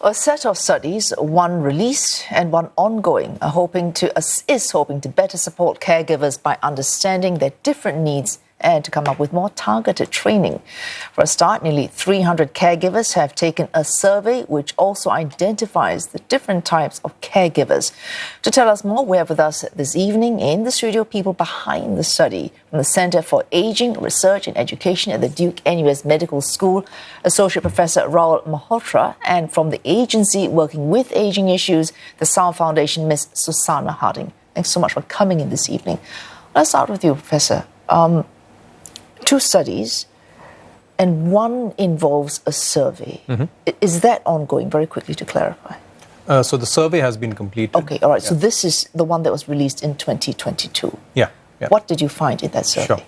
A set of studies, one released and one ongoing, is hoping to better support caregivers by understanding their different needs and to come up with more targeted training. For a start, nearly 300 caregivers have taken a survey which also identifies the different types of caregivers. To tell us more, we have with us this evening in the studio people behind the study from the Center for Aging, Research and Education at the Duke-NUS Medical School, Associate Professor Rahul Malhotra, and from the agency working with aging issues, the Tsao Foundation, Ms. Susana Harding. Thanks so much for coming in this evening. Let's start with you, Professor. Two studies, and one involves a survey. Is that ongoing? Very quickly to clarify. So the survey has been completed. Okay, all right. Yeah. So this is the one that was released in 2022. Yeah. What did you find in that survey? Sure.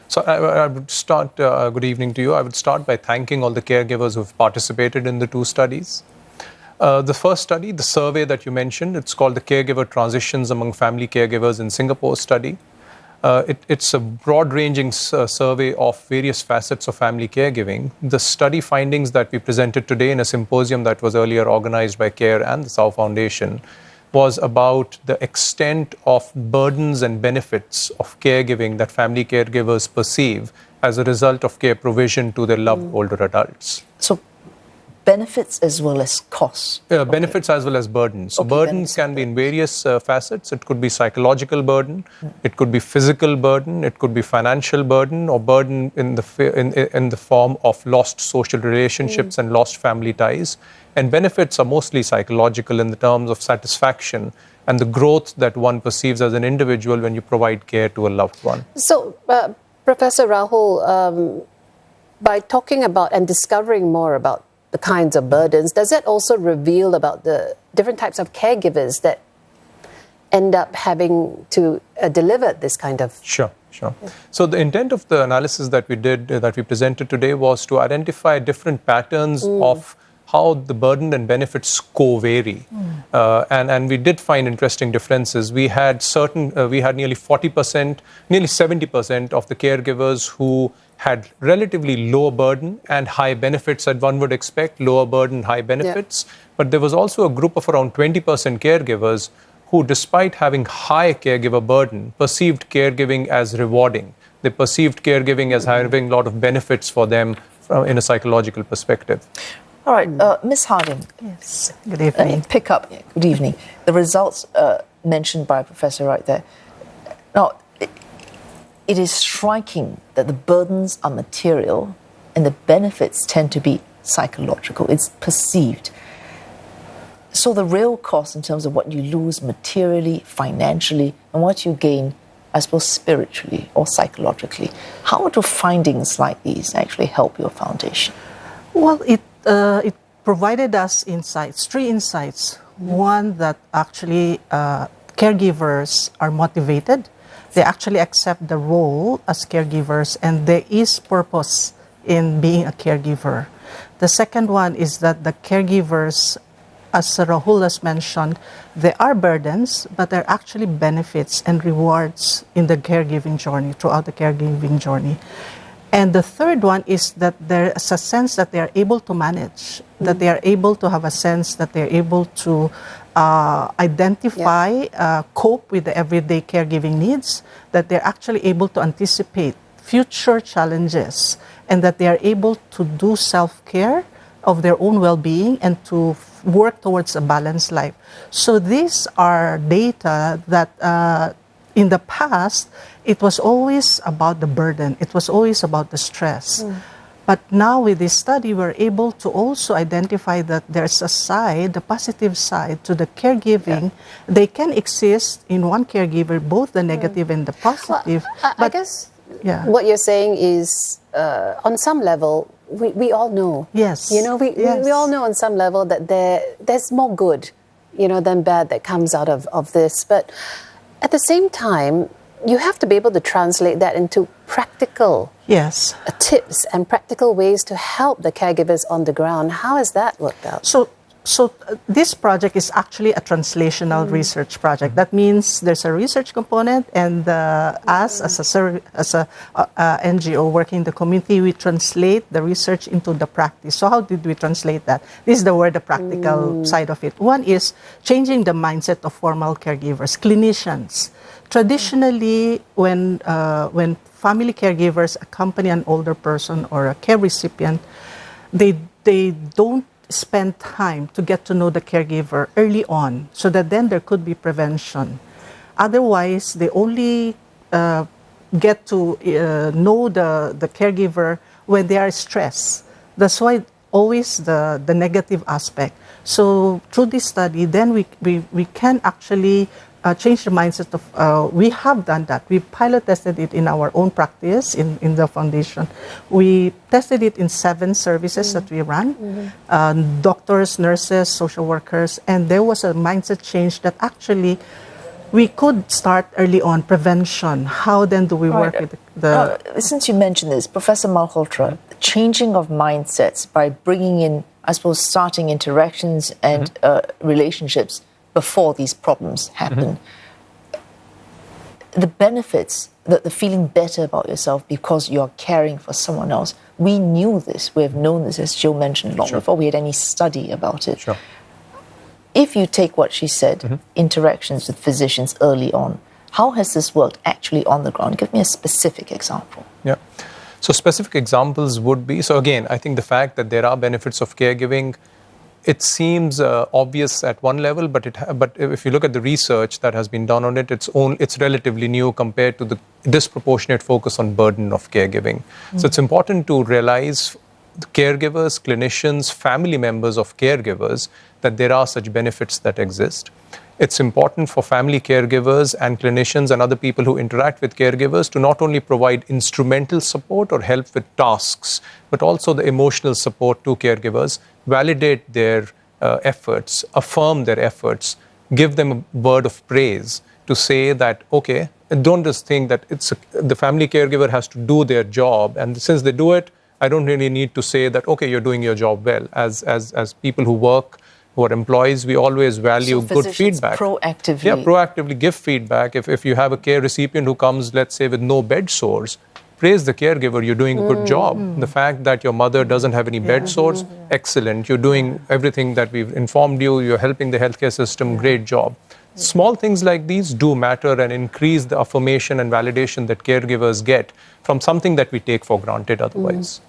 So I would start, good evening to you. I would start by thanking all the caregivers who have participated in the two studies. The first study, the survey that you mentioned, it's called the Caregiver Transitions Among Family Caregivers in Singapore study. It's a broad-ranging survey of various facets of family caregiving. The study findings that we presented today in a symposium that was earlier organized by CARE and the Tsao Foundation was about the extent of burdens and benefits of caregiving that family caregivers perceive as a result of care provision to their loved older adults. So benefits as well as costs? Benefits as well as burdens. So burdens can be in various facets. It could be psychological burden, it could be physical burden, it could be financial burden, or burden in the form of lost social relationships and lost family ties. And benefits are mostly psychological in the terms of satisfaction and the growth that one perceives as an individual when you provide care to a loved one. So, Professor Rahul, by talking about and discovering more about the kinds of burdens, does that also reveal about the different types of caregivers that end up having to deliver this kind of... Sure. So the intent of the analysis that we did, that we presented today, was to identify different patterns of how the burden and benefits co-vary. And we did find interesting differences. We had nearly 40%, nearly 70% of the caregivers who had relatively low burden and high benefits that one would expect, lower burden, high benefits. Yeah. But there was also a group of around 20% caregivers who, despite having high caregiver burden, perceived caregiving as rewarding. They perceived caregiving as having a lot of benefits for them in a psychological perspective. All right, Ms. Harding. Yes, good evening. Good evening. The results mentioned by Professor right there. Now, it is striking that the burdens are material and the benefits tend to be psychological. It's perceived. So the real cost in terms of what you lose materially, financially, and what you gain, I suppose, spiritually or psychologically. How do findings like these actually help your foundation? Well, it provided us insights, three insights. One, that actually caregivers are motivated. They actually accept the role as caregivers, and there is purpose in being a caregiver. The second one is that the caregivers, as Rahul has mentioned, there are burdens, but there are actually benefits and rewards in the caregiving journey, throughout the caregiving journey. And the third one is that there is a sense that they are able to manage, that they are able to have a sense that they are able to identify, cope with the everyday caregiving needs, that they're actually able to anticipate future challenges, and that they are able to do self-care of their own well-being and to work towards a balanced life. So these are data that in the past, it was always about the burden. It was always about the stress. But now with this study, we're able to also identify that there's a side, the positive side to the caregiving. Yeah. They can exist in one caregiver, both the negative and the positive. Well, I guess what you're saying is, on some level, we all know. Yes. You know, we all know on some level that there's more good, than bad that comes out of this. But at the same time, you have to be able to translate that into practical tips and practical ways to help the caregivers on the ground. How has that worked out? So this project is actually a translational research project. That means there's a research component, and us as a NGO working in the community, we translate the research into the practice. So how did we translate that? This is the practical side of it. One is changing the mindset of formal caregivers, clinicians. Traditionally, when family caregivers accompany an older person or a care recipient, they don't spend time to get to know the caregiver early on, so that then there could be prevention. Otherwise, they only get to know the caregiver when they are stressed. That's why always the negative aspect. So through this study, then we can actually change the mindset of, we have done that. We pilot tested it in our own practice in the foundation. We tested it in 7 services that we run, doctors, nurses, social workers, and there was a mindset change that actually we could start early on prevention. How then do we work with the... Since you mentioned this, Professor Malhotra, changing of mindsets by bringing in, I suppose, starting interactions and relationships before these problems happen. The benefits, the feeling better about yourself because you're caring for someone else. We knew this. We have known this, as Jill mentioned, long before we had any study about it. Sure. If you take what she said, interactions with physicians early on, how has this worked actually on the ground? Give me a specific example. Yeah. So specific examples would be, so again, I think the fact that there are benefits of caregiving, it seems obvious at one level, but if you look at the research that has been done on it, it's relatively new compared to the disproportionate focus on burden of caregiving. So it's important to realize caregivers, clinicians, family members of caregivers, that there are such benefits that exist. It's important for family caregivers and clinicians and other people who interact with caregivers to not only provide instrumental support or help with tasks, but also the emotional support to caregivers, validate their efforts, affirm their efforts, give them a word of praise to say that, okay, don't just think that the family caregiver has to do their job, and since they do it, I don't really need to say that, okay, you're doing your job well. As people who work, who are employees, we always value good feedback. Proactively. Yeah, proactively give feedback. If you have a care recipient who comes, let's say, with no bed sores, praise the caregiver, you're doing a good job. The fact that your mother doesn't have any bed sores, excellent. You're doing everything that we've informed you, you're helping the healthcare system, great job. Small things like these do matter and increase the affirmation and validation that caregivers get from something that we take for granted otherwise.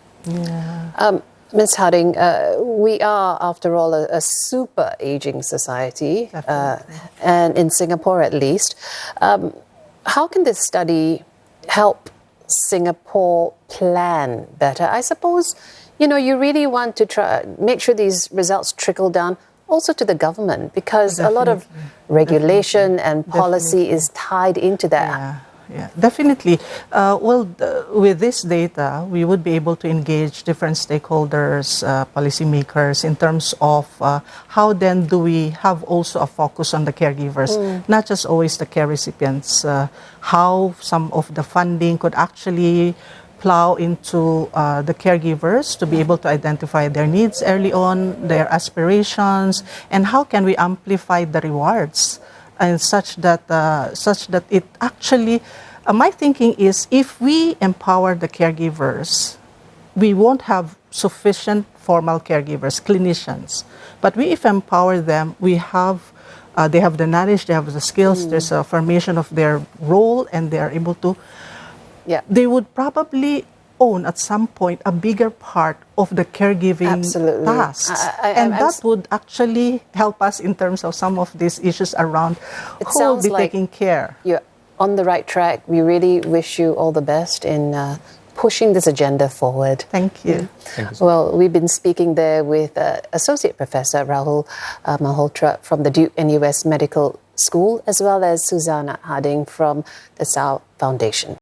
Ms. Harding, we are, after all, a super aging society, and in Singapore at least. How can this study help Singapore plan better? I suppose, you really want to try make sure these results trickle down also to the government, because a lot of regulation and policy is tied into that. Yeah, definitely. With this data, we would be able to engage different stakeholders, policymakers, in terms of how then do we have also a focus on the caregivers, not just always the care recipients, how some of the funding could actually plow into the caregivers to be able to identify their needs early on, their aspirations, and how can we amplify the rewards, and such that it actually, my thinking is, if we empower the caregivers, we won't have sufficient formal caregivers, clinicians. But if we empower them, they have the knowledge, they have the skills, there's a formation of their role, and they are able to, they would probably own at some point a bigger part of the caregiving tasks. And that would actually help us in terms of some of these issues around who will be taking care. You're on the right track. We really wish you all the best in pushing this agenda forward. Thank you. Thank you. Well, we've been speaking there with Associate Professor Rahul Malhotra from the Duke-NUS Medical School, as well as Susana Harding from the Tsao Foundation.